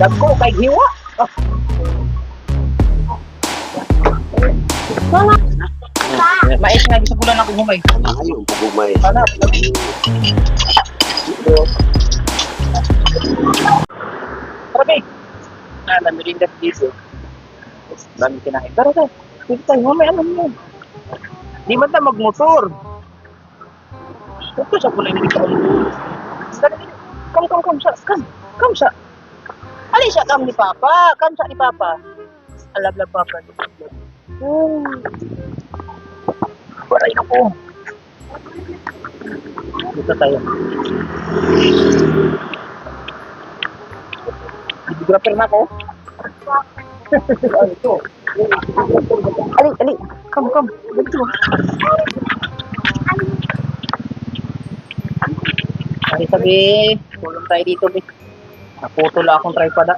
Dagko kay hiwa. Mga Mais nga sa bulan ako humay. Ayaw, pagumay. Sana. Grabe. Namirinda dito. Dami kinain. Tara tayo. Dito tayo. Mamaya ano mo. Di ba tayo magmotor? Ito sa kulay nito. Come sa. Ali siya kam ni Papa. Kam sa ni Papa. Alab-lab Papa. Baray ako. Dito tayo. Videographer na ako. Ito. Ali. Come. Dito. Sabi, tulong tayo dito, be. Naputol akong tripod,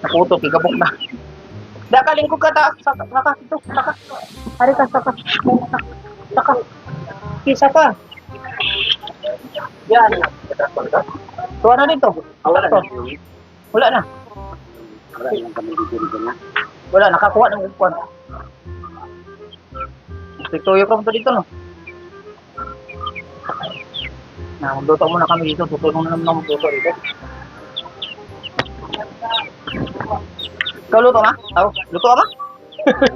Naputol, kigabok na. Dakaling ko ka, saka. Hari ka, saka. Kisa ka. Yan. Tuwa na dito. Wala na. Wala, nakakuha ng upuan. Tuyo ka mo dito, no? Magluto muna kami dito. Tutulong na naman magluto dito. Ikaw luto na? Luto ka ba?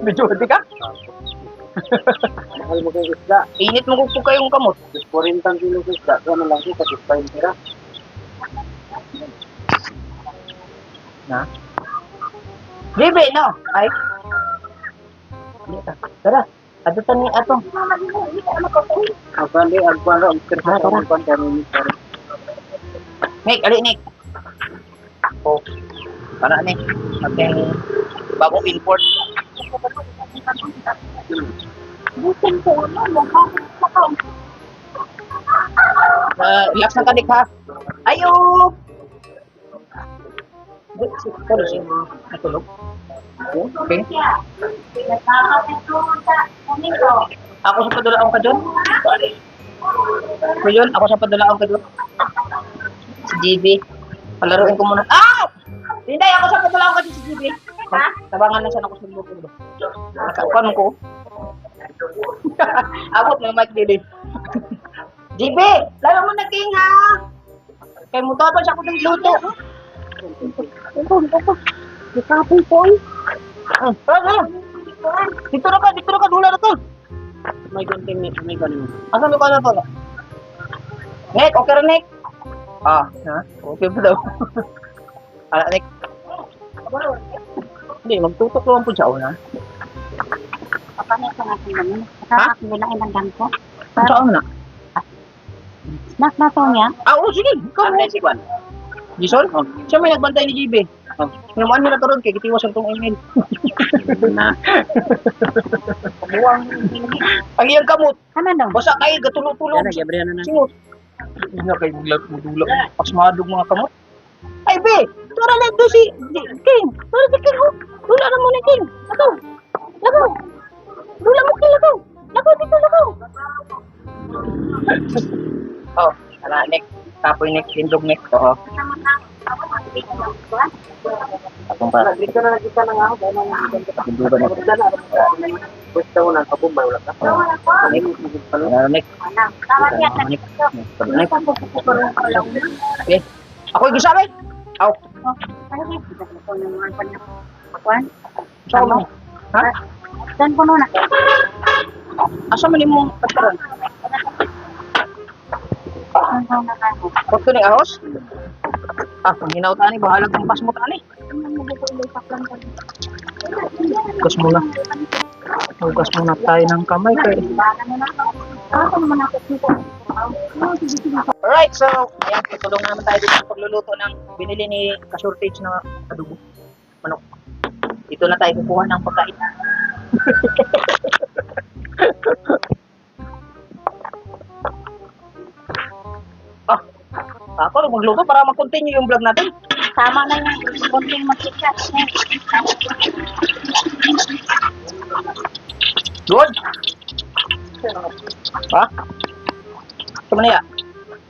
Medyo hindi ka? Mahal mo kay isda. Init mo kung kayong kamot. 40 kilo kay isda. Kaya lang siya, kasi 5 tira. Na? Bibi, no? Ay. Tara. Adutan ni atong. Abali, agwalo, ang kersa sa mga kami. Nick, ali Nick. Oh. Para Nick. Ating bagong import. Relax na ka, Nick, ha? Ayo! Kalo siya natulog? Okay. Ako sa padulaang ka dyan? Ngayon, ako sa padulaang ka dyan? Si GB. Palaruin ko muna. Hindi, ako sa padulaang ka dyan si GB. Ha? Tabangan na siya ako sa lupo. Nakaupan ko. Abot ng mic dili. GB! Lalo mo na king ha! Kaya mo tapos siya ko ng luto. Ito. Dikapoy po eh. Dito na ka, dula na to. May gunting ni, may galing. Asan mo ka na to? Nick, okay rin Nick? Ha? Okay pa daw. Ala Nick. Hindi, magtutok naman po siya una. Papanay ko natin namin. Nakakapin nila ilang ko. Saan na? Nato niya. Oo, sige. Ikaw mo. Si Juan. Jason? Siya may nagbantay ni GB. Naman nila karon kay kitiwas ang tong email. Ang iyang kamot. Ano daw? Basta kay gatulog-tulog. Yan, Gabriel na. Singot. Nga kay mudulak. Pasmadog mga kamot. Ay, be! Tara na ito si King. Tara si King. Dula na muna King. Lakaw. Dula mo King, lakaw. Lakaw dito, lakaw. Oh, ala Nick. Tapoy Nick, tindog Nick. Oo. Akong para. Dito na nakita na nga ako. Hindi ba Nick? Gusto mo na kapumbay, wala ka. Nick. Ano Nick? Nick. Nick. Okay. Ako yung sabi. Aw. Saan mo? Ha? Dan ko muna. Asa man mo pagkaroon? Pagka ni ahos? Kung hinaw tani, bahala kang pas mo tani. Hugas muna. Hugas muna tayo ng kamay. Alright, so, ayan, tutulong naman tayo dito sa pagluluto ng binili ni ka-shortage na adobo. Manok. Dito na tayo kukuha ng pagkain. Ako magluto para mag-continue yung vlog natin. Tama na yung konting magsikat. Good. Ha? Ito mo na ya.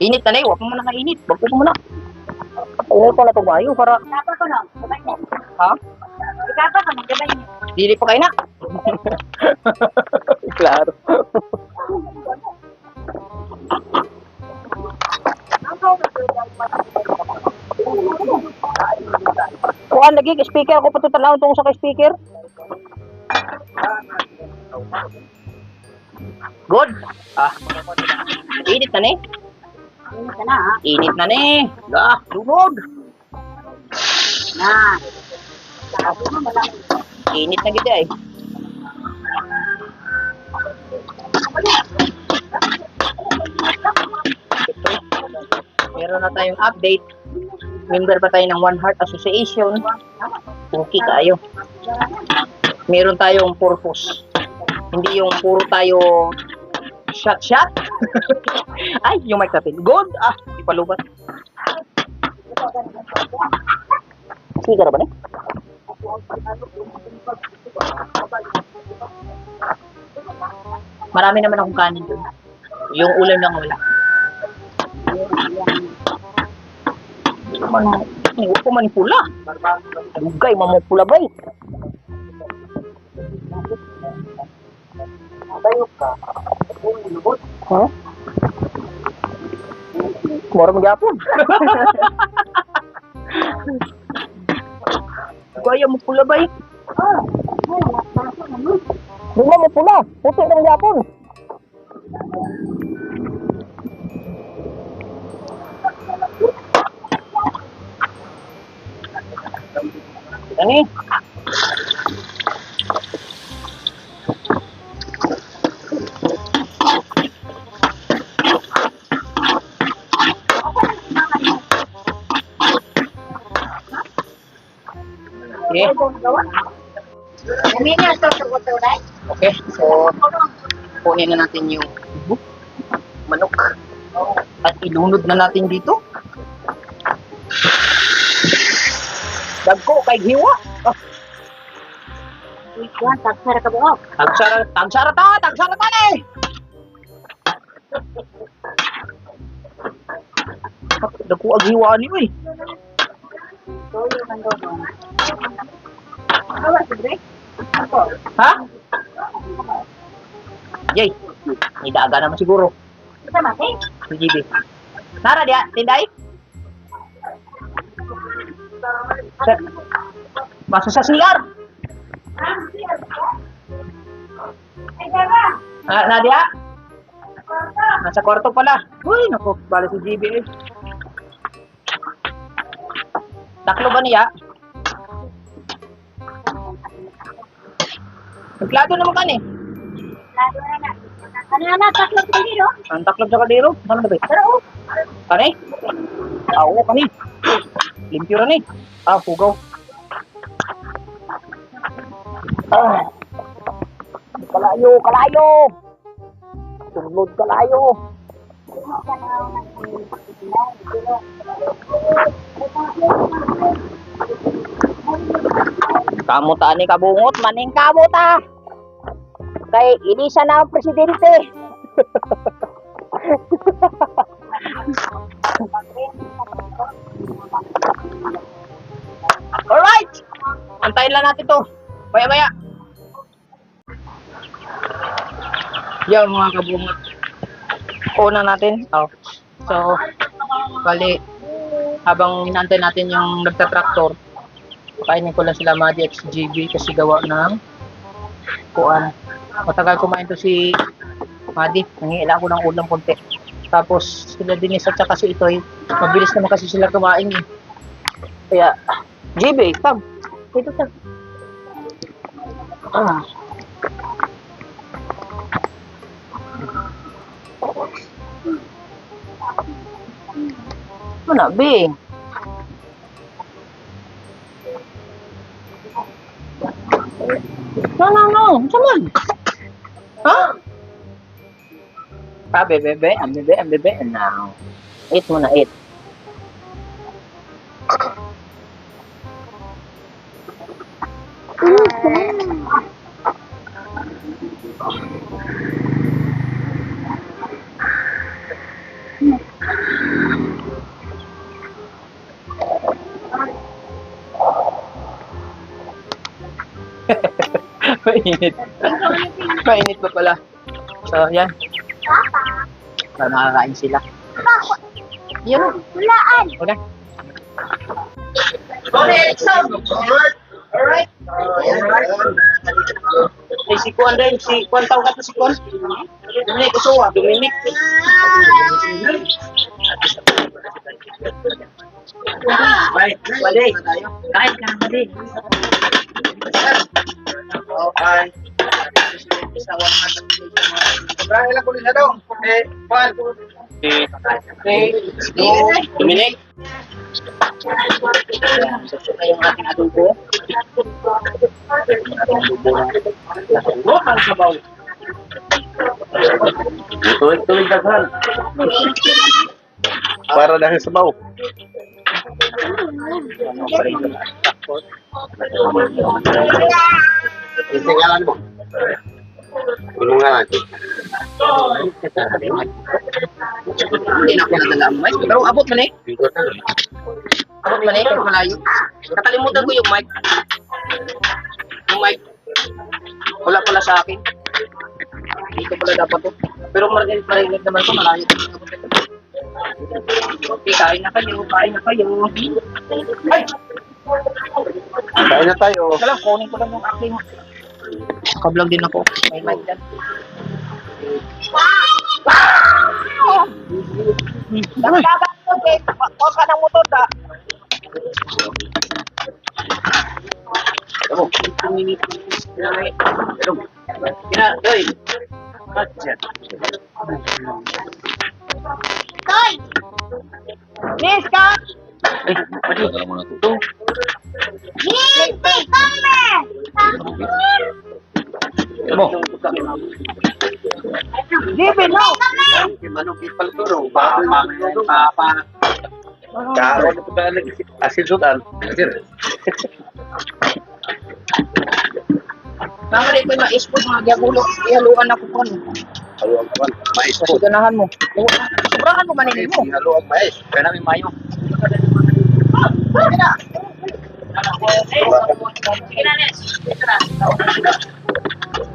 Init na na eh. Huwag mo muna kainit. Huwag mo muna. Painit ko na ito bayo para... Ikapa ko no. Sabay niya. Ha? Ikapa ko no. Sabay niya. Dili pa kayo na. Klaro. Kuan lagi speaker ako patutanawon tong sa speaker. Good. Init na ni. Ini ka na ha. Init na ni. Sunog. Na. Sabi mo malaki. Init na gid ay. Meron na tayong update. Member pa tayo ng One Heart Association. Okay tayo. Meron tayong purpose. Hindi yung puro tayo shot. Ay, yung mic natin. Good. Ipalubat. Sigar ba na? Marami naman akong kanin doon. Yung ulam lang wala. Huwag ko manipula. Dugay, mamupula ba eh. Ha? Mura magyapon. Kaya mo pula ba eh? Di ba mo pula? Puti na magyapon. Ani? Okay. Okay, so kunin na natin yung manok at ilunod na natin dito. Dagko kay hiwa. Ikuan, tagsara ka buok. Tagsara ta ni. Dagko ang hiwa ni oy. Toyo man daw. Awa, sige. Ha? Yay. Idaga naman siguro. Kita mati. Si GB. Nara dia, tinday? Masuk sa sigar. Nadia? Nasa kwarto pala. Uy, naku, bala si GB eh. Taklo ba niya? Nagklado naman kan eh. Ano na, taklo sa dito? Ang taklo sa kaldero? Ano na ba? Pero, Kani? Oo, kani. Limpyo na ni. Pugaw. Kalayo! Sunod kalayo! Kamuta ni kabungot, maning kamuta! Kay inisa na ang presidente! Alright! Antayin lang natin to. Maya-maya. Yan mga kabungot. Una natin. So, bali, habang hinantay natin yung nagtatraktor, pakainin ko lang sila Madi at si GB kasi gawa ng kuan. Matagal kumain to si Madi. Nangiila ako ng ulam konti. Tapos sila din at saka si Itoy. Mabilis naman kasi sila kumain eh. Kaya, GB, pag. Ito ta. Mana, B? No. Come on. Huh? Bebe. Now. Eat muna, eat. Mainit. Mainit pa pala. So, yan. Para makakain sila. Yan. Hulaan. Okay. Okay, alright. Si Kuan din, si Kuan tawag ka si Kuan. Dominic, usuwa. Dominic. Bye. Balik. Kain ka na balik. Okay. Marami lang kulit na daw. Juan. Dominic. Sa yung ating adobo. Ang sabaw. Tuwing daghan. Para dahil sa baw. Tinggalan mo. Tulungan natin. Hindi na ako nadala ang mic. Pero abot man eh. Abot man eh, kahit malayo. Nakalimutan ko yung mic. Yung mic. Wala pala sa akin. Dito pala dapat to. Pero marinig naman ko, malayo. Okay, kain na kayo. Kain na kayo. Ay! Kain na tayo. Teka lang, kunin ko lang yung aking. Nakablog din ako. May mic dyan. Dapat ko, huwag ka ng motor da. Ano? Doy. Toy! Miss ka! Ay, pati. Ito. Hindi! Kame! Mo. Libre no! Kame! Manukit palturo. Papa. Karon ko ba asin sudan? Asin. Tama rin ko yung ma-export mga diagulo. Ihaluan ako po. Haluan ka man. Mais po. Kasi ganahan mo. Sobrahan mo maninin mo. Haluan mais. Kaya namin mayo.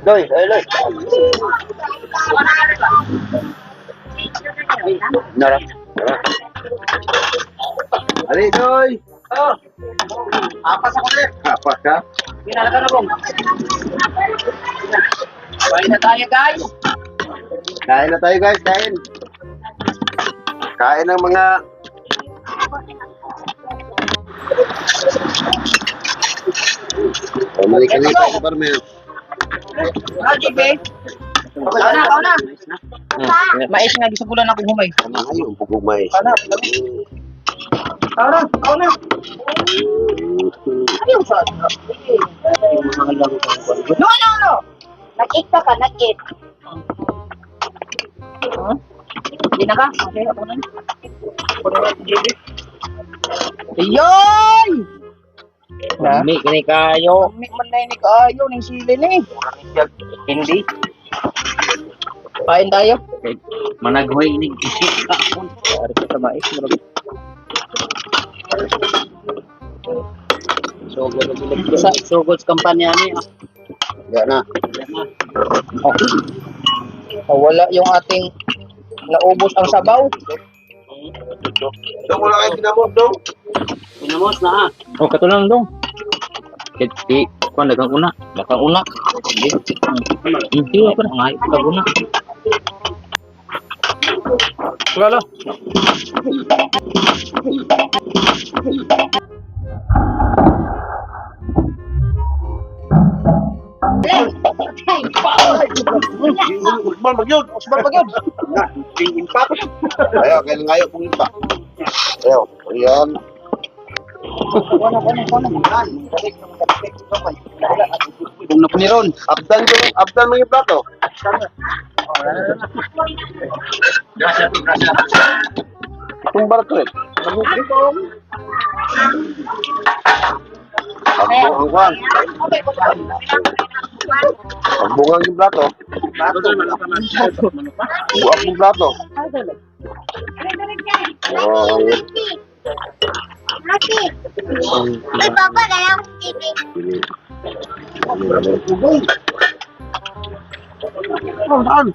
Loy, loy. Nara. Ali, loy. Oh. Apas ako na. Apa ka? Pinalaga na bong. Kain na tayo guys. Kain na tayo guys, kain. Kain ng mga Malik-malik tayo para may Ajib eh. Kau na. Mais nga gisugulan ako humay. ayun, pugong mais. Kau na. Ayaw sa. No. Nag-eat ka ka, nag-eat. Hindi na ka? Okay, ako na. Ayoy! Kami, kini kayo. Kami man na ni kayo, ng sili ni. Hindi. Kain tayo. Managhoy ni isip ka. Ari ka sa mais. Sugod kampanya ni. Yan na. Wala yung ating naubos ang sabaw. Ito mo lang kayo pinamot, dong. Pinamos na ha. Oh, kato lang dong. Kiti, kung dagang una. Dagang una. Hindi ako na ngayon. Dagang una. Wala. Usman magyod. Impact. Ayaw, kailan ngayon kung impact. Ayaw, ayan. Kung napuniron. Abdan mo yung plato. Itong barato eh. Pagbungang. Pagbungang yung plato. Buwak yung plato. Oh, Mati! Ay, papa, kaya ako TV. Oh, saan?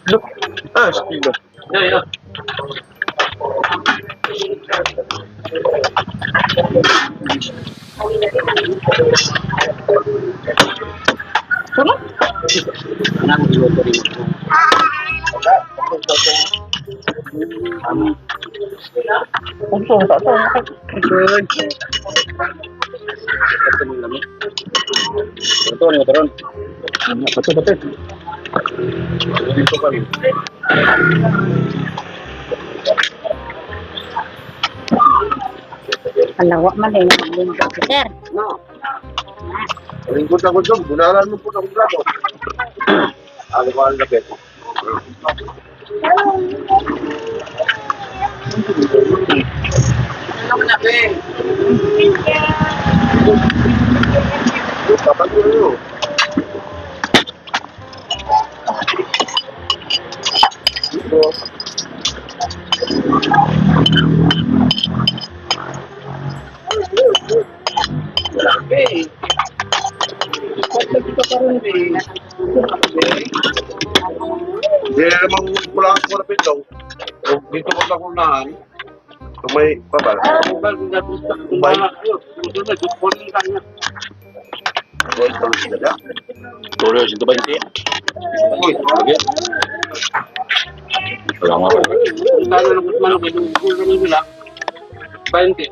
Look. Ah, stilo. Yeah, yeah. Ano? Anong iluto rin ito? Untung tak tahu. Ito mo lang. Ito ano ito ron? Betul betul. Ito pa rin. Kalawak man din ang linggo, sir. Lingkod ako doon. Bunalan mo po ng grado. Alam na beto. Ano na be? Kapag yun. Ito. Be. Bakit kita karon be? Hindi namang mula ako na pito. Dito ko sa kunahan. May papal. May. Tuloy, 120. Uy, okay. Wala nga. Lalo na kung manok ito, kung nila. 20.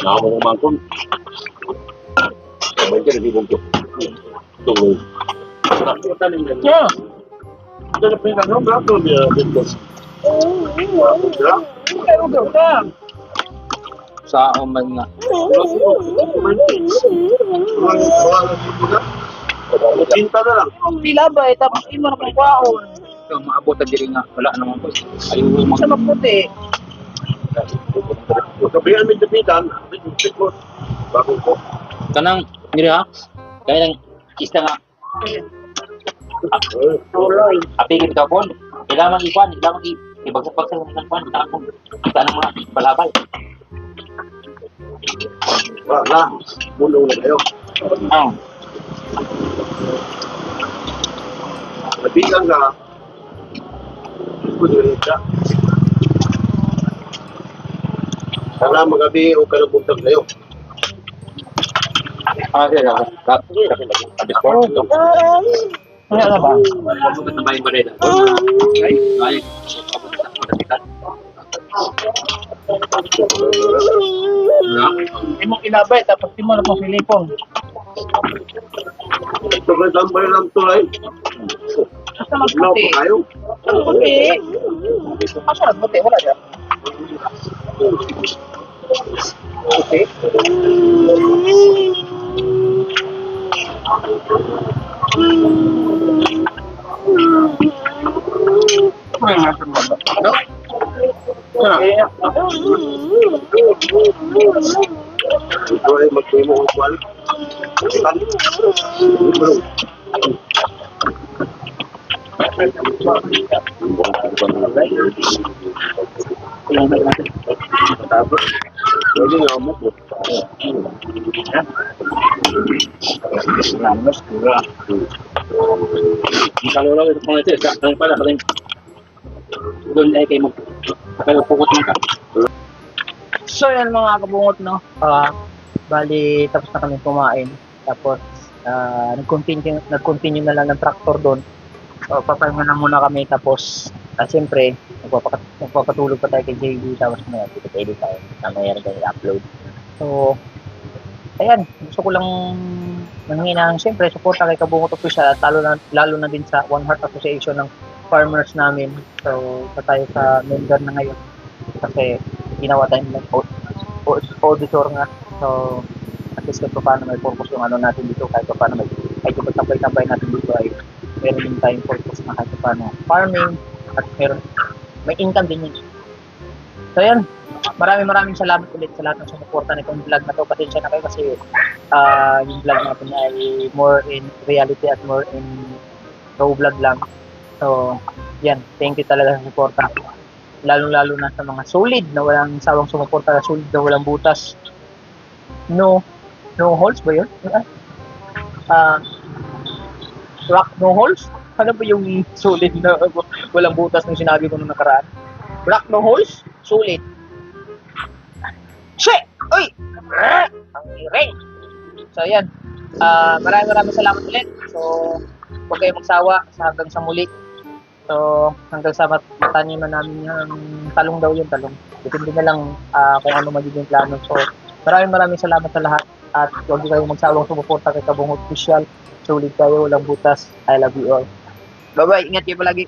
Nakamangkon. Sabay ka rin ibong tuloy. Yeah. Ito na pinagano, brato niya dito. Pero daw ka. Sa man nga. Cinta na lang. Pila ba eh, tapos imo na pagkaon. So, maabot na diri nga. Wala naman po. Ayun mo Sa maputi. Sabihan may dapitan. Bago po. Kanang ngiri ha? Kaya lang isda nga Tuloy. apigit ka kon. Kailangan ipan, kailangan ibagsak-bagsak ng pan sa akong tanang mga balabay. Wala. Mulong na kayo. Ang Nabilang na. Kunin ka. Sana magabi o kalabuntag na yun. sige, abis ko. Wala na ba? Pagbukas na bayan ba rin? Ay, Imong ilabay, tapos imo na pang silipong. Sobrang tambay lang tulay. Asa Ilaw magputi? pa kayo. Puti. Asa magputi? Wala dyan. Puti. Wala na sa mga. No? Ito ay magtumo ang kwal. Tapos, pwede nga mo po. Ramos, kura. Ang kalulaw ito kung ito, kaya pala, kaya doon ay kayo magpukot mo ka. So yan mga kabungot, no? Bali tapos na kami kumain. Tapos nag-continue na lang ng tractor doon. So papahinga na muna kami, tapos siyempre magpapatulog pa tayo kay JD, tapos may edit tayo na mayroon tayo i-upload. So ayan, gusto ko lang manghingi ng siyempre suporta kay Kabungot Official, at lalo na din sa One Heart Association ng farmers namin. So tayo sa member na ngayon kasi ginawa tayo ng auditor nga. So at least kahit paano may purpose yung ano natin dito, kahit paano may kahit yung tambay natin dito ay meron din tayong purpose na kahit paano farming, at meron may income din yun. So yan, maraming salamat ulit sa lahat ng sumuporta nitong vlog na to. Pasensya na kayo kasi yung vlog natin ay more in reality at more in raw vlog lang. So, yan, thank you talaga sa suporta. Lalong-lalo na sa mga solid na walang sawang sumuporta, solid na walang butas. No holes ba yun? Rock no holes? Ano ba yung solid na walang butas nung sinabi ko nung nakaraan? Rock no holes? Solid. Shit! Uy! Ang ring! So, yan. Maraming salamat ulit. So, huwag kayong magsawa hanggang sa muli. So, hanggang sa matanin na namin yung talong daw yung talong. Depende na lang kung ano magiging plano. So, maraming salamat sa lahat. At huwag kayong magsawang sumuporta kay Kabong Official. Sulit kayo, walang butas. I love you all. Bye-bye. Ingat kayo palagi.